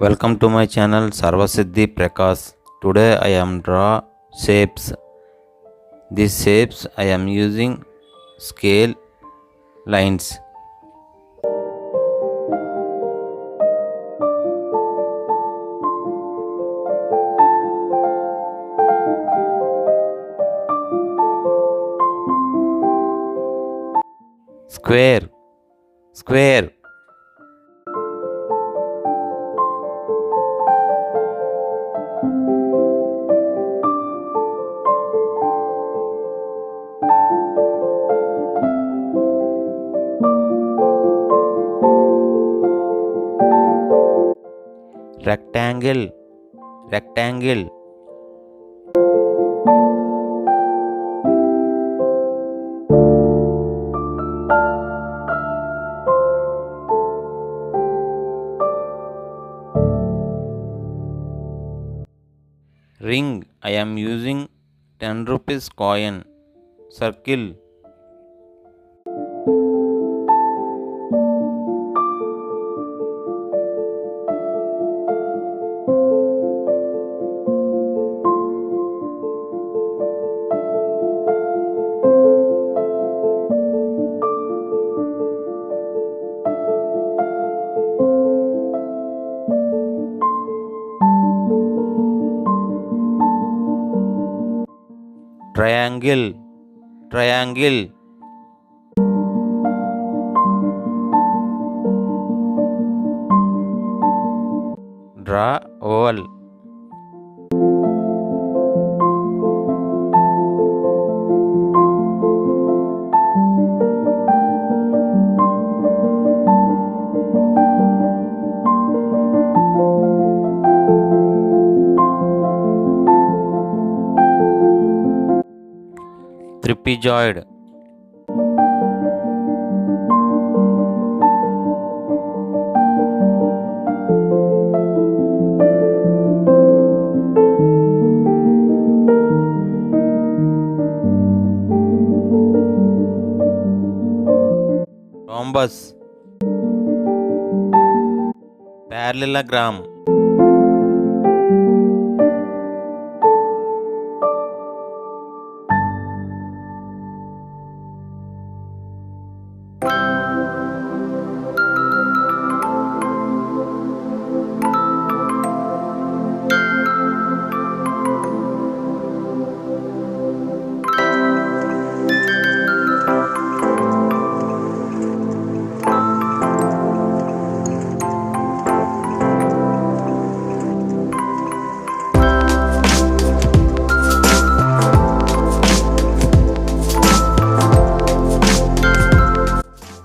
Welcome to my channel Sarvasiddhi Prakash. Today I am draw shapes. These shapes I am using scale lines. Square, square, rectangle, rectangle, ring. I am using 10 rupees coin. Circle, triangle, triangle, draw oval, trapezoid, rhombus, parallelogram,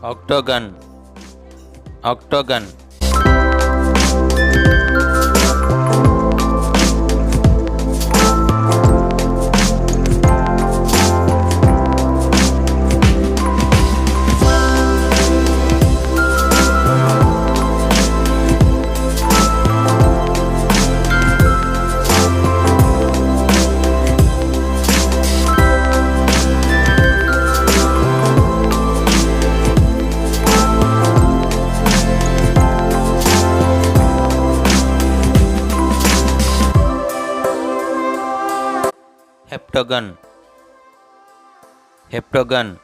octagon, octagon, heptagon, heptagon,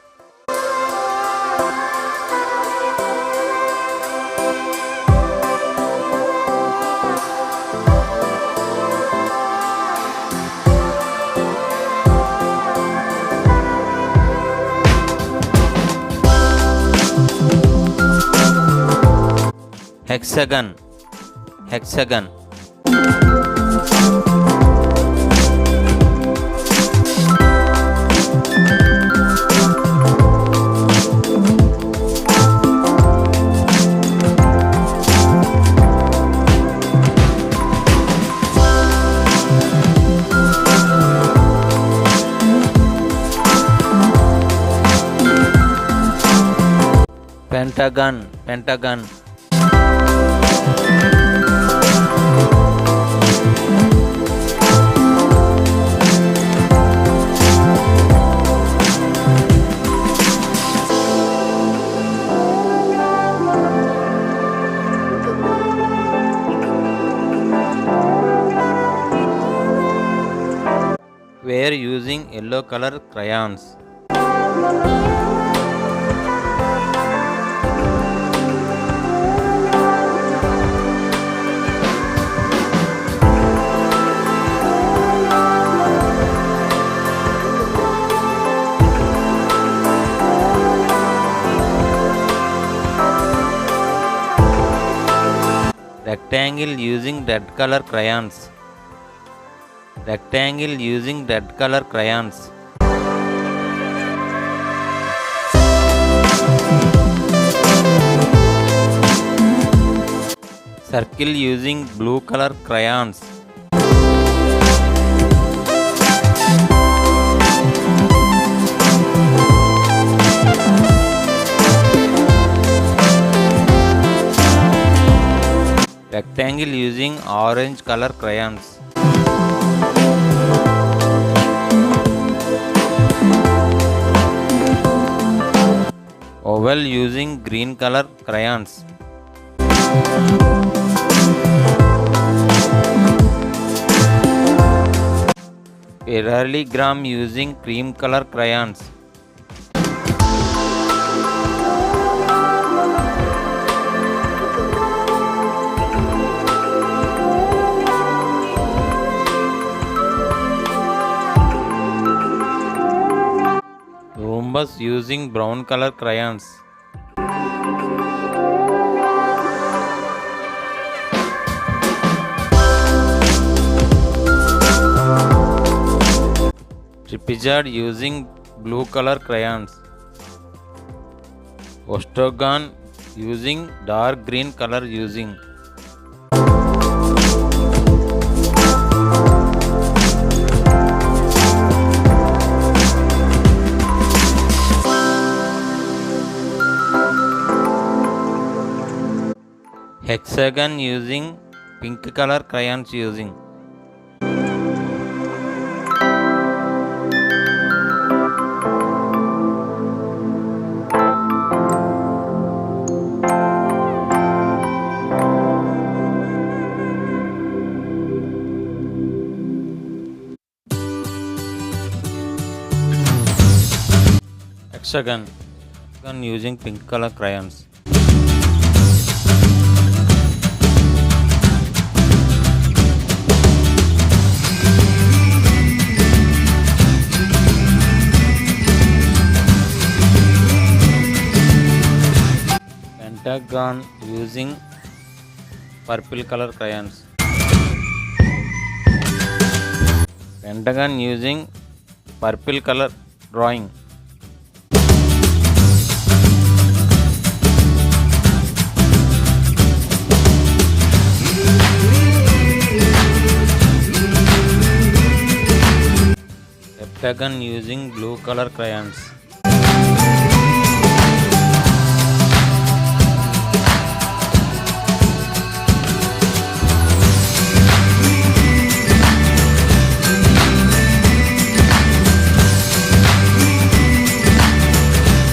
hexagon, hexagon, pentagon, pentagon, They are using yellow color crayons. Rectangle using red color crayons. Rectangle using red color crayons. Circle using blue color crayons. Rectangle using orange color crayons. Oval using green color crayons. Parallelogram using cream color crayons. Rhombus using brown color crayons. Trapezoid using blue color crayons. Octagon using dark green color using. Hexagon using pink color crayons using. Hexagon using pink color crayons. Pentagon using purple color crayons. Pentagon using purple color drawing. Heptagon using blue color crayons.